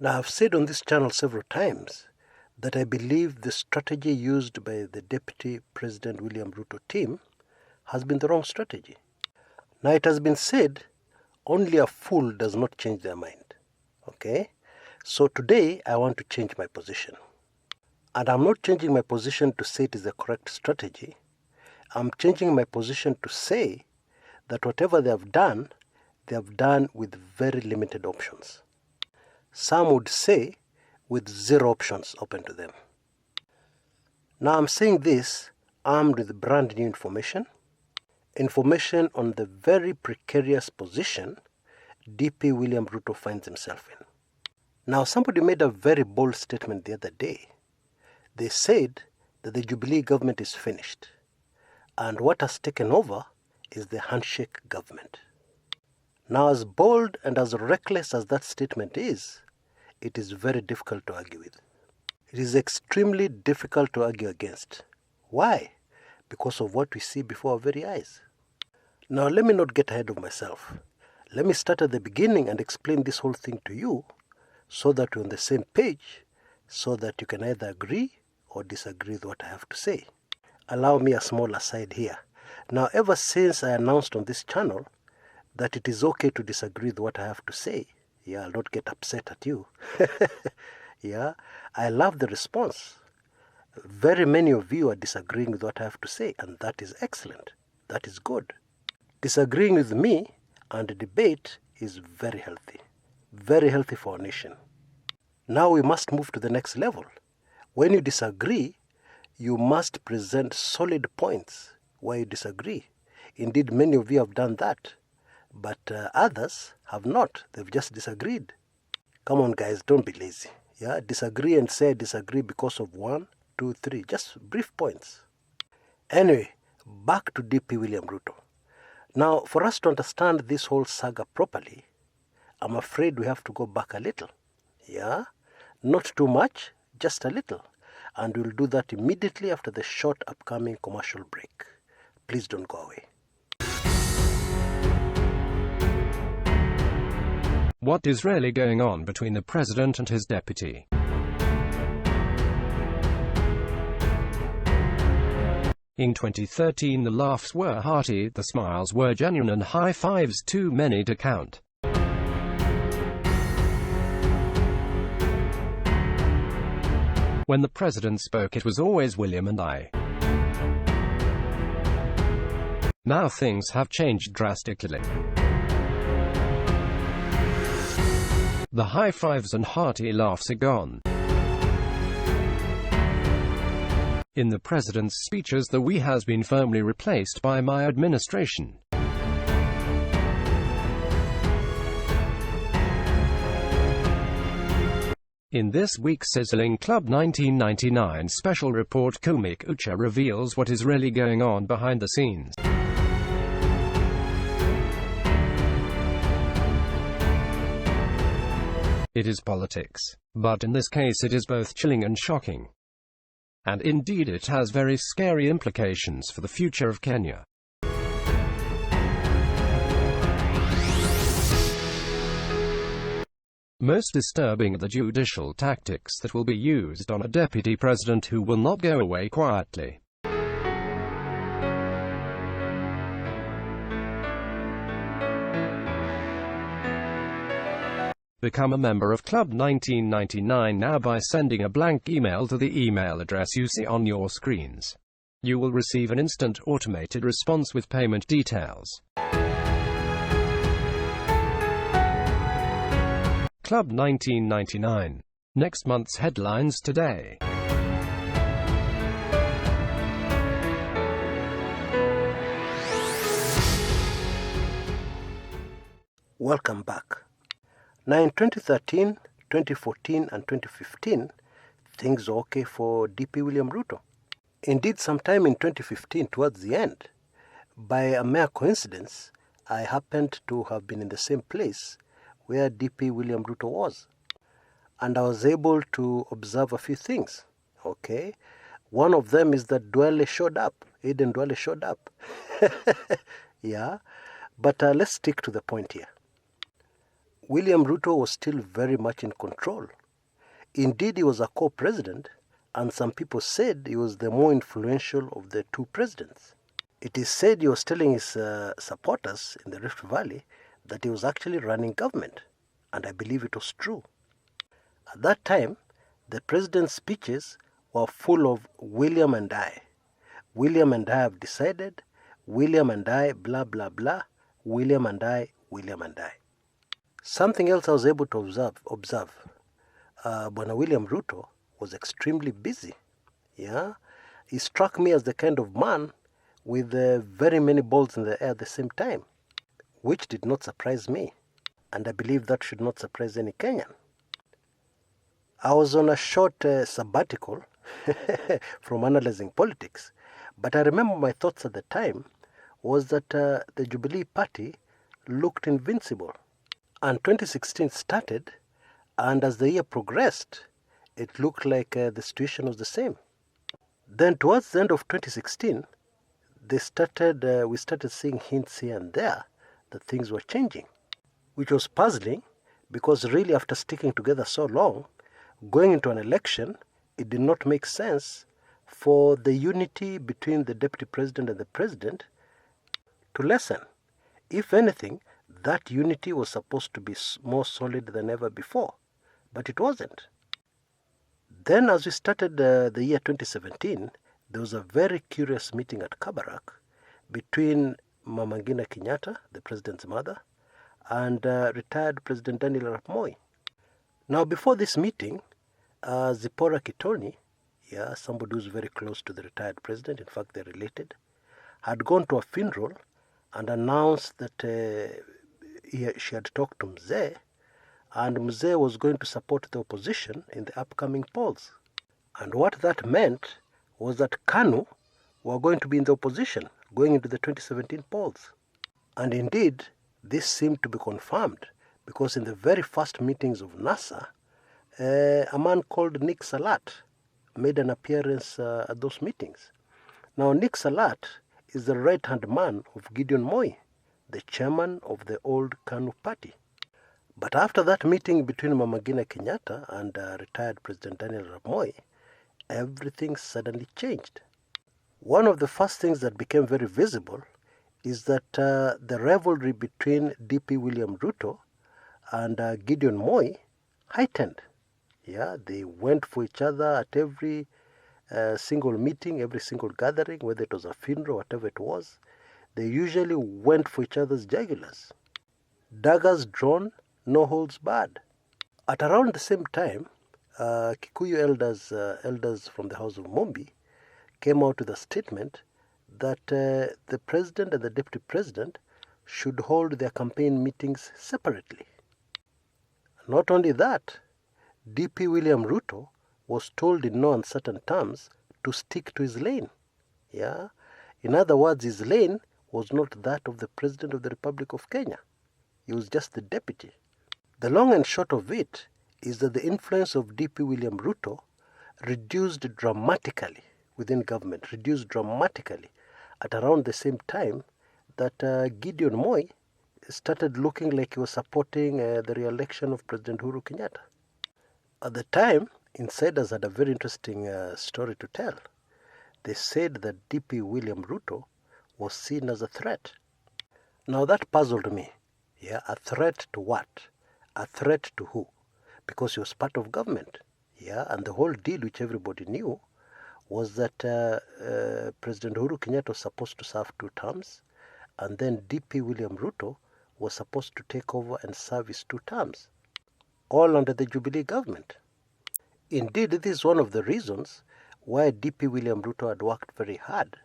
Now, I've said on this channel several times that I believe the strategy used by the Deputy President William Ruto team has been the wrong strategy. Now, it has been said, only a fool does not change their mind. Okay? So today, I want to change my position. And I'm not changing my position to say it is the correct strategy. I'm changing my position to say that whatever they have done with very limited options. Some would say with zero options open to them. Now I'm saying this armed with brand new information on the very precarious position DP William Ruto finds himself in. Now somebody made a very bold statement the other day. They said that the Jubilee government is finished, and what has taken over is the handshake government. Now, as bold and as reckless as that statement is, it is very difficult to argue with. It is extremely difficult to argue against. Why? Because of what we see before our very eyes. Now, let me not get ahead of myself. Let me start at the beginning and explain this whole thing to you so that we're on the same page, so that you can either agree or disagree with what I have to say. Allow me a small aside here. Now, ever since I announced on this channel that it is okay to disagree with what I have to say, I'll not get upset at you. I love the response. Very many of you are disagreeing with what I have to say, and that is excellent. That is good. Disagreeing with me and debate is very healthy for our nation. Now we must move to the next level. When you disagree, you must present solid points why you disagree. Indeed, many of you have done that, but others have not. They've just disagreed. Come on, guys, don't be lazy. Disagree and say disagree because of 1, 2, 3. Just brief points. Anyway, back to DP William Ruto. Now, for us to understand this whole saga properly, I'm afraid we have to go back a little. Not too much, just a little. And we'll do that immediately after the short upcoming commercial break. Please don't go away. What is really going on between the president and his deputy? In 2013 the laughs were hearty, the smiles were genuine, and high fives too many to count. When the president spoke, it was always William and I. Now things have changed drastically. The high fives and hearty laughs are gone. In the president's speeches, the we has been firmly replaced by my administration. In this week's sizzling Club 1999 special report, Kumekucha reveals what is really going on behind the scenes. It is politics, but in this case it is both chilling and shocking. And indeed it has very scary implications for the future of Kenya. Most disturbing are the judicial tactics that will be used on a deputy president who will not go away quietly. Become a member of Club 1999 now by sending a blank email to the email address you see on your screens. You will receive an instant automated response with payment details. Club 1999. Next month's headlines today. Welcome back. Now in 2013, 2014 and 2015, things were okay for DP William Ruto. Indeed, sometime in 2015, towards the end, by a mere coincidence, I happened to have been in the same place where DP William Ruto was. And I was able to observe a few things, okay? One of them is that Duale showed up. Aiden Duale showed up. But let's stick to the point here. William Ruto was still very much in control. Indeed, he was a co-president, and some people said he was the more influential of the two presidents. It is said he was telling his supporters in the Rift Valley that he was actually running government, and I believe it was true. At that time, the president's speeches were full of William and I. William and I have decided, William and I, blah, blah, blah, William and I, William and I. Something else I was able to observe. Bwana William Ruto was extremely busy. Yeah, he struck me as the kind of man with very many balls in the air at the same time, which did not surprise me, and I believe that should not surprise any Kenyan. I was on a short sabbatical from analyzing politics, but I remember my thoughts at the time was that the Jubilee Party looked invincible. And 2016 started, and as the year progressed, it looked like the situation was the same. Then towards the end of 2016, we started seeing hints here and there that things were changing, which was puzzling because really after sticking together so long, going into an election, it did not make sense for the unity between the deputy president and the president to lessen. If anything, that unity was supposed to be more solid than ever before, but it wasn't. Then as we started the year 2017, there was a very curious meeting at Kabarak between Mama Ngina Kenyatta, the president's mother, and retired President Daniel Arap Moi. Now before this meeting, Zipporah Kitoni, somebody who's very close to the retired president, in fact they're related, had gone to a funeral and announced that she had talked to Mzee, and Mzee was going to support the opposition in the upcoming polls. And what that meant was that KANU were going to be in the opposition going into the 2017 polls. And indeed, this seemed to be confirmed because in the very first meetings of NASA, a man called Nick Salat made an appearance at those meetings. Now, Nick Salat is the right-hand man of Gideon Moi, the chairman of the old KANU party. But after that meeting between Mama Ngina Kenyatta and retired President Daniel Arap Moi, everything suddenly changed. One of the first things that became very visible is that the rivalry between DP William Ruto and Gideon Moi heightened. Yeah, they went for each other at every single meeting, every single gathering, whether it was a funeral, whatever it was. They usually went for each other's jugulars. Daggers drawn, no holds barred. At around the same time, Kikuyu elders from the house of Mombi came out with a statement that the president and the deputy president should hold their campaign meetings separately. Not only that, DP William Ruto was told in no uncertain terms to stick to his lane. Yeah? In other words, his lane was not that of the President of the Republic of Kenya. He was just the deputy. The long and short of it is that the influence of DP William Ruto reduced dramatically within government, at around the same time that Gideon Moi started looking like he was supporting the re-election of President Uhuru Kenyatta. At the time, insiders had a very interesting story to tell. They said that DP William Ruto was seen as a threat. Now that puzzled me. Yeah, a threat to what? A threat to who? Because he was part of government. Yeah, and the whole deal, which everybody knew, was that President Uhuru Kenyatta was supposed to serve 2 terms, and then DP William Ruto was supposed to take over and serve his 2 terms, all under the Jubilee government. Indeed, this is one of the reasons why DP William Ruto had worked very hard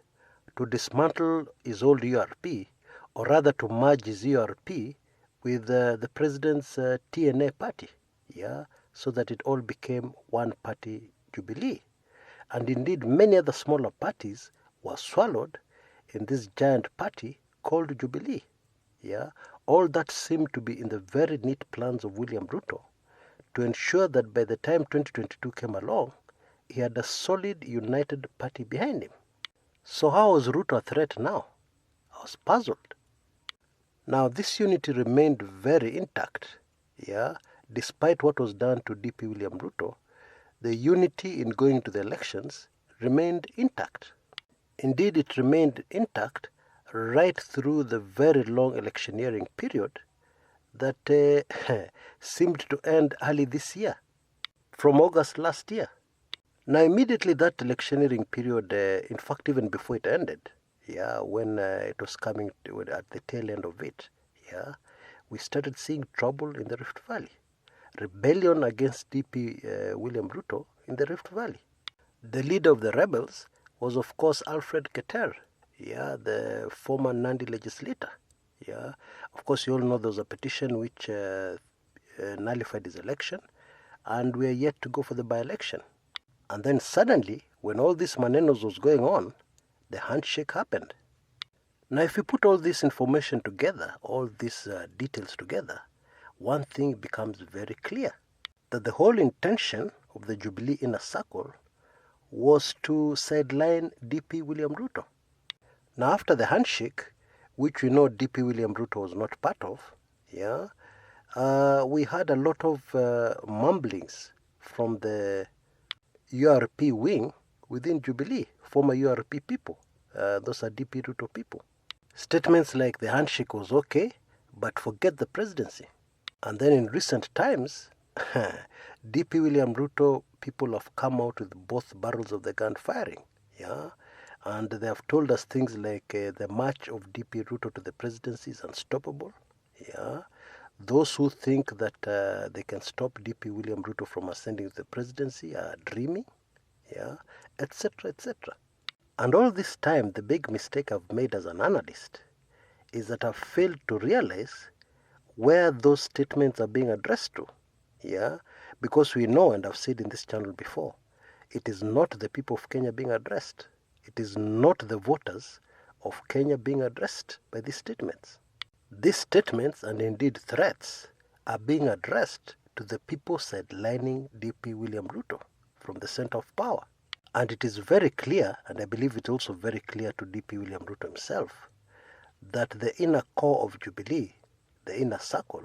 to dismantle his old URP, or rather to merge his URP with the president's TNA party, so that it all became one party Jubilee. And indeed, many other smaller parties were swallowed in this giant party called Jubilee. All that seemed to be in the very neat plans of William Ruto to ensure that by the time 2022 came along, he had a solid, united party behind him. So how was Ruto a threat now? I was puzzled. Now, this unity remained very intact yeah, despite what was done to DP William Ruto, the unity in going to the elections remained intact. Indeed, it remained intact right through the very long electioneering period that seemed to end early this year, from August last year. Now, immediately that electioneering period, in fact, even before it ended, yeah, when it was coming to, at the tail end of it, yeah, we started seeing trouble in the Rift Valley. Rebellion against DP William Ruto in the Rift Valley. The leader of the rebels was, of course, Alfred Keter, yeah, the former Nandi legislator. Yeah, of course, you all know there was a petition which nullified his election, and we are yet to go for the by-election. And then suddenly, when all this manenos was going on, the handshake happened. Now, if you put all this information together, all these details together, one thing becomes very clear, that the whole intention of the Jubilee Inner Circle was to sideline DP William Ruto. Now, after the handshake, which we know DP William Ruto was not part of, yeah, we had a lot of mumblings from the URP wing within Jubilee, former URP people. Those are DP Ruto people. Statements like the handshake was okay, but forget the presidency. And then in recent times, DP William Ruto people have come out with both barrels of the gun firing. Yeah, and they have told us things like the march of DP Ruto to the presidency is unstoppable. Yeah, those who think that they can stop DP William Ruto from ascending to the presidency are dreaming. Yeah, etc., etc. And all this time, the big mistake I've made as an analyst is that I've failed to realize where those statements are being addressed to. Yeah, because we know, and I've said in this channel before, it is not the people of Kenya being addressed. It is not the voters of Kenya being addressed by these statements. These statements, and indeed threats, are being addressed to the people sidelining DP William Ruto from the center of power. And it is very clear, and I believe it's also very clear to DP William Ruto himself, that the inner core of Jubilee, the inner circle,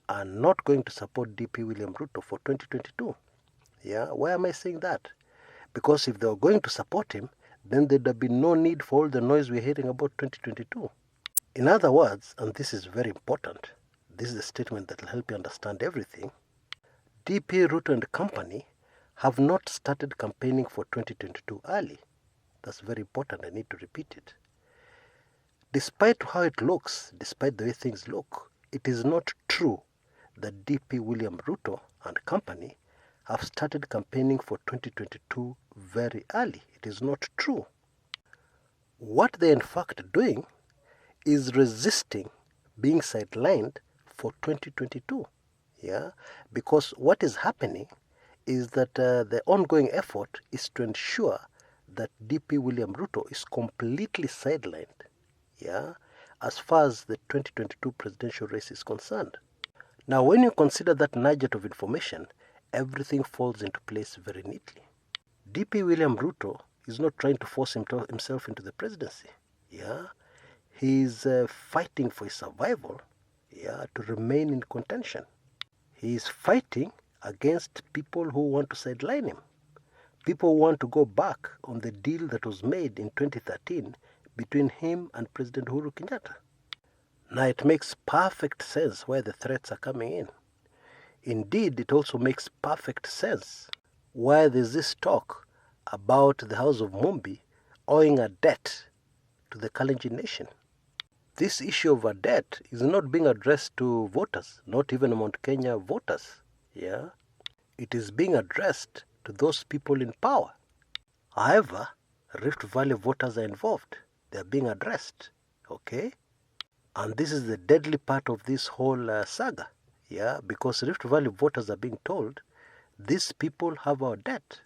are not going to support DP William Ruto for 2022. Yeah, why am I saying that? Because if they were going to support him, then there'd have been no need for all the noise we're hearing about 2022. In other words, and this is very important, this is a statement that will help you understand everything, DP Ruto and company have not started campaigning for 2022 early. That's very important, I need to repeat it. Despite how it looks, despite the way things look, it is not true that DP William Ruto and company have started campaigning for 2022 very early. It is not true. What they're in fact doing is resisting being sidelined for 2022. Yeah, because what is happening is that the ongoing effort is to ensure that DP William Ruto is completely sidelined, yeah, as far as the 2022 presidential race is concerned. Now, when you consider that nugget of information, everything falls into place very neatly. DP William Ruto is not trying to force himself into the presidency. Yeah, he's fighting for his survival. Yeah, to remain in contention. He is fighting against people who want to sideline him. People want to go back on the deal that was made in 2013 between him and President Uhuru Kenyatta. Now, it makes perfect sense why the threats are coming in. Indeed, it also makes perfect sense why there's this talk about the House of Mumbi owing a debt to the Kalenjin nation. This issue of a debt is not being addressed to voters, not even Mount Kenya voters. Yeah, it is being addressed to those people in power. However, Rift Valley voters are involved. They are being addressed. Okay? And this is the deadly part of this whole saga. Yeah, because Rift Valley voters are being told, these people have our debt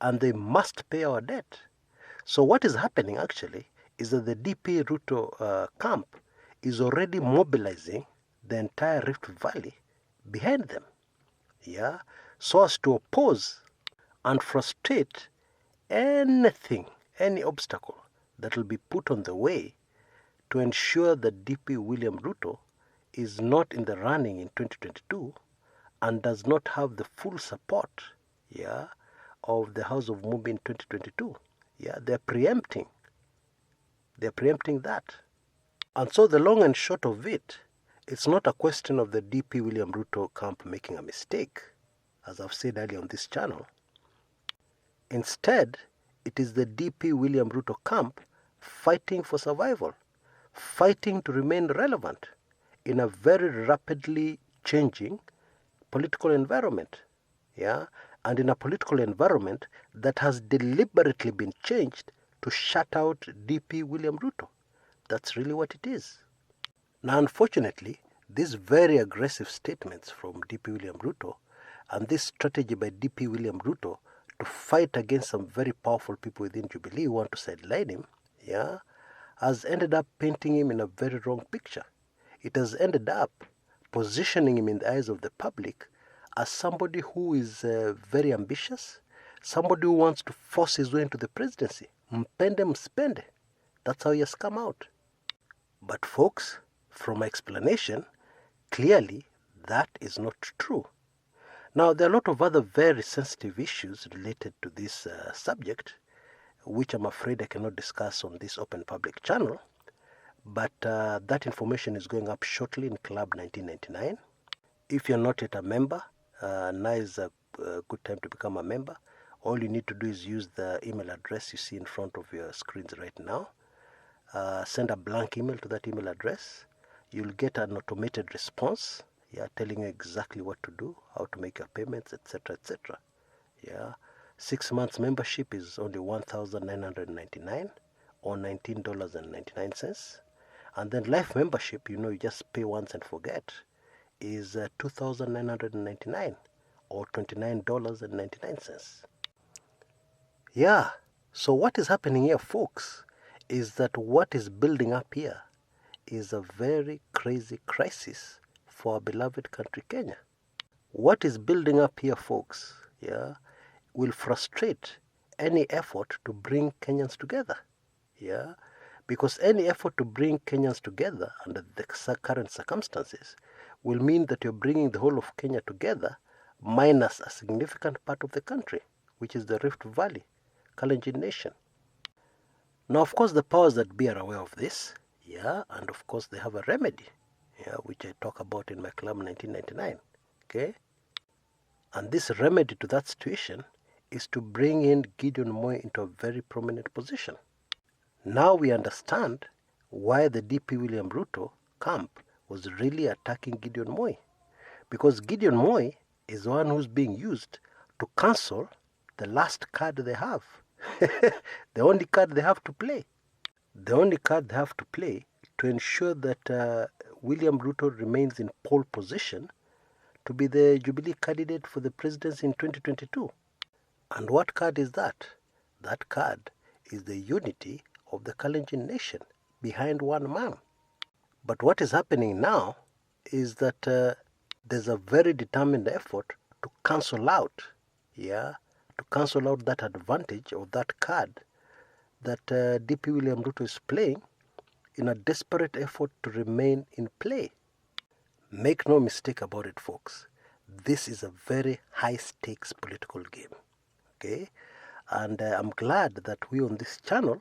and they must pay our debt. So what is happening actually is that the DP Ruto camp is already mobilizing the entire Rift Valley behind them. Yeah, so as to oppose and frustrate anything, any obstacle that will be put on the way to ensure that DP William Ruto is not in the running in 2022 and does not have the full support, of the House of Mumbi in 2022. They're preempting. They're preempting that. And so the long and short of it, it's not a question of the DP William Ruto camp making a mistake, as I've said earlier on this channel. Instead, it is the DP William Ruto camp fighting for survival, fighting to remain relevant in a very rapidly changing political environment. And in a political environment that has deliberately been changed to shut out DP William Ruto. That's really what it is. Now, unfortunately, these very aggressive statements from DP William Ruto and this strategy by DP William Ruto to fight against some very powerful people within Jubilee who want to sideline him, has ended up painting him in a very wrong picture. It has ended up positioning him in the eyes of the public as somebody who is very ambitious, somebody who wants to force his way into the presidency. Mpende mspende. That's how he has come out. But folks, from my explanation, clearly that is not true. Now, there are a lot of other very sensitive issues related to this subject, which I'm afraid I cannot discuss on this open public channel, but that information is going up shortly in Club 1999. If you're not yet a member, now is a good time to become a member. All you need to do is use the email address you see in front of your screens right now. Send a blank email to that email address. You'll get an automated response, telling you exactly what to do, how to make your payments, etc., etc. 6 months membership is only $1,999 or $19.99. And then life membership, you just pay once and forget, is $2,999 or $29.99. So what is happening here, folks, is that what is building up here is a very crazy crisis for our beloved country, Kenya. What is building up here, folks, will frustrate any effort to bring Kenyans together. Because any effort to bring Kenyans together under the current circumstances will mean that you're bringing the whole of Kenya together minus a significant part of the country, which is the Rift Valley, Kalenjin Nation. Now, of course, the powers that be are aware of this, and of course they have a remedy, which I talk about in my Club 1999, okay? And this remedy to that situation is to bring in Gideon Moi into a very prominent position. Now we understand why the DP William Ruto camp was really attacking Gideon Moi. Because Gideon Moi is the one who's being used to cancel the last card they have. The only card they have to play. The only card they have to play to ensure that William Ruto remains in pole position to be the Jubilee candidate for the presidency in 2022. And what card is that? That card is the unity of the Kalenjin Nation behind one man. But what is happening now is that there's a very determined effort to cancel out, to cancel out that advantage of that card that DP William Ruto is playing in a desperate effort to remain in play. Make no mistake about it, folks. This is a very high-stakes political game, okay? And I'm glad that we on this channel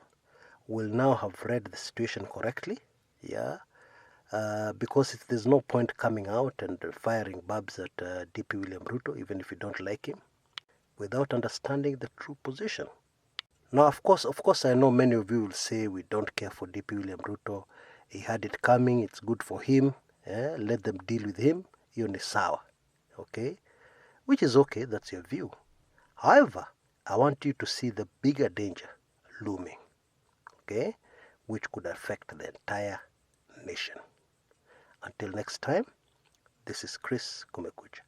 will now have read the situation correctly, because there's no point coming out and firing barbs at DP William Ruto, even if you don't like him, without understanding the true position. Now, of course, I know many of you will say we don't care for DP William Ruto. He had it coming. It's good for him. Let them deal with him. Hiyo ni sawa, okay? Which is okay. That's your view. However, I want you to see the bigger danger looming, okay, which could affect the entire nation. Until next time, this is Kshs Kumekucha.